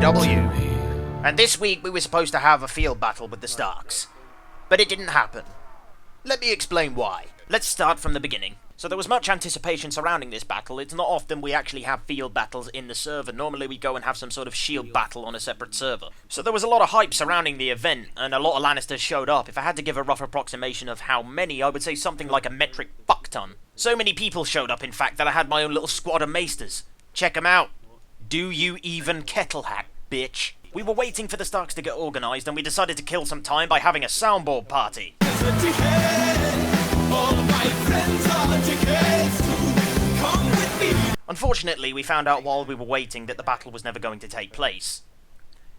AEW. And this week we were supposed to have a field battle with the Starks. But it didn't happen. Let me explain why. Let's start from the beginning. So there was much anticipation surrounding this battle. It's not often we actually have field battles in the server. Normally we go and have some sort of shield battle on a separate server. So there was a lot of hype surrounding the event, and a lot of Lannisters showed up. If I had to give a rough approximation of how many, I would say something like a metric fuck-ton. So many people showed up, in fact, that I had my own little squad of maesters. Check them out. Do you even kettle hack, bitch? We were waiting for the Starks to get organised, and we decided to kill some time by having a soundboard party. Unfortunately, we found out while we were waiting that the battle was never going to take place.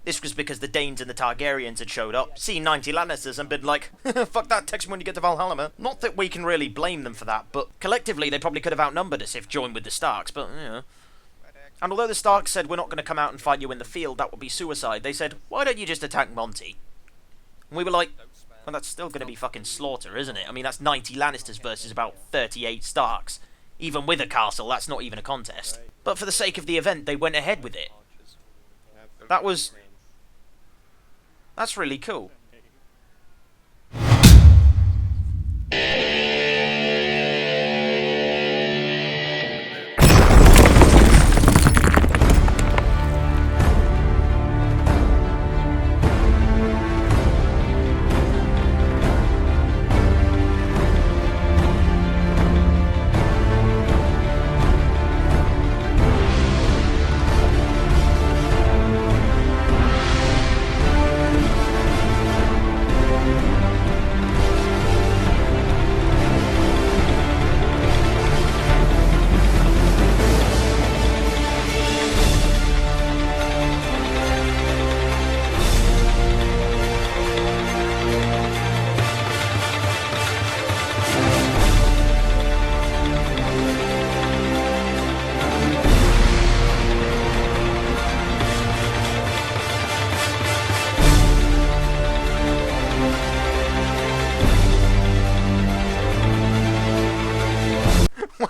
This was because the Danes and the Targaryens had showed up, seen 90 Lannisters and been like, fuck that, text me when you get to Valhalla, man. Not that we can really blame them for that, but collectively they probably could have outnumbered us if joined with the Starks, but, you know. And although the Starks said, we're not going to come out and fight you in the field, that would be suicide, they said, why don't you just attack Monty? And we were like, well, that's still going to be fucking slaughter, isn't it? I mean, that's 90 Lannisters versus about 38 Starks. Even with a castle, that's not even a contest. But for the sake of the event, they went ahead with it. That's really cool.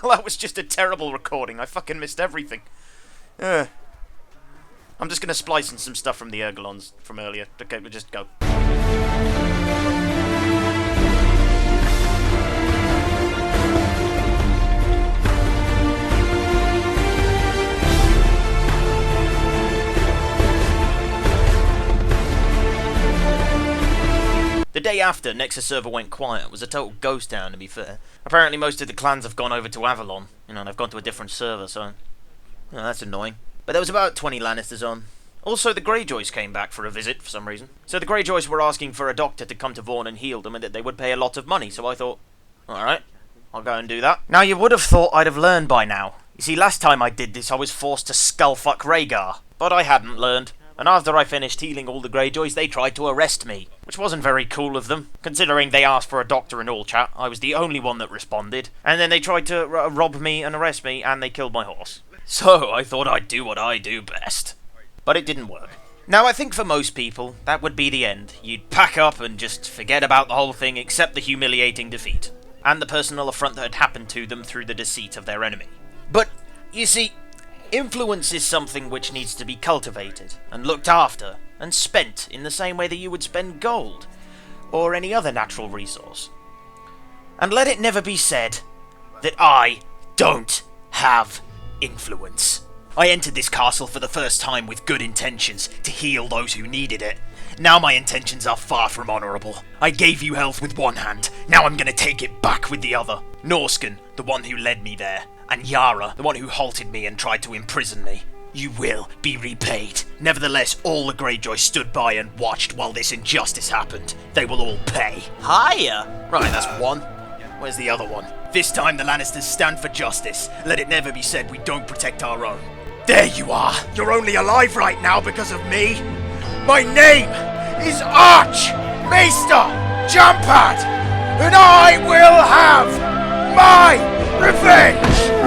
Well, that was just a terrible recording. I fucking missed everything. I'm just going to splice in some stuff from the Ergolons from earlier. Okay, we'll just go. The day after, Nexus server went quiet. It was a total ghost town, to be fair. Apparently most of the clans have gone over to Avalon. You know, they've gone to a different server, so... You know, that's annoying. But there was about 20 Lannisters on. Also, the Greyjoys came back for a visit, for some reason. So the Greyjoys were asking for a doctor to come to Vaughn and heal them, and that they would pay a lot of money, so I thought, alright, I'll go and do that. Now, you would have thought I'd have learned by now. You see, last time I did this, I was forced to skullfuck Rhaegar. But I hadn't learned. And after I finished healing all the Greyjoys, they tried to arrest me. Which wasn't very cool of them, considering they asked for a doctor and all chat. I was the only one that responded. And then they tried to rob me and arrest me, and they killed my horse. So, I thought I'd do what I do best. But it didn't work. Now, I think for most people, that would be the end. You'd pack up and just forget about the whole thing, except the humiliating defeat. And the personal affront that had happened to them through the deceit of their enemy. But, you see... influence is something which needs to be cultivated, and looked after, and spent in the same way that you would spend gold, or any other natural resource. And let it never be said that I don't have influence. I entered this castle for the first time with good intentions, to heal those who needed it. Now my intentions are far from honourable. I gave you health with one hand, now I'm gonna take it back with the other. Norscan, the one who led me there, and Yara, the one who halted me and tried to imprison me. You will be repaid. Nevertheless, all the Greyjoy stood by and watched while this injustice happened. They will all pay. Hiya! Right, that's one. Where's the other one? This time the Lannisters stand for justice. Let it never be said we don't protect our own. There you are! You're only alive right now because of me! My name is Archmaester Jampad! And I will have my revenge!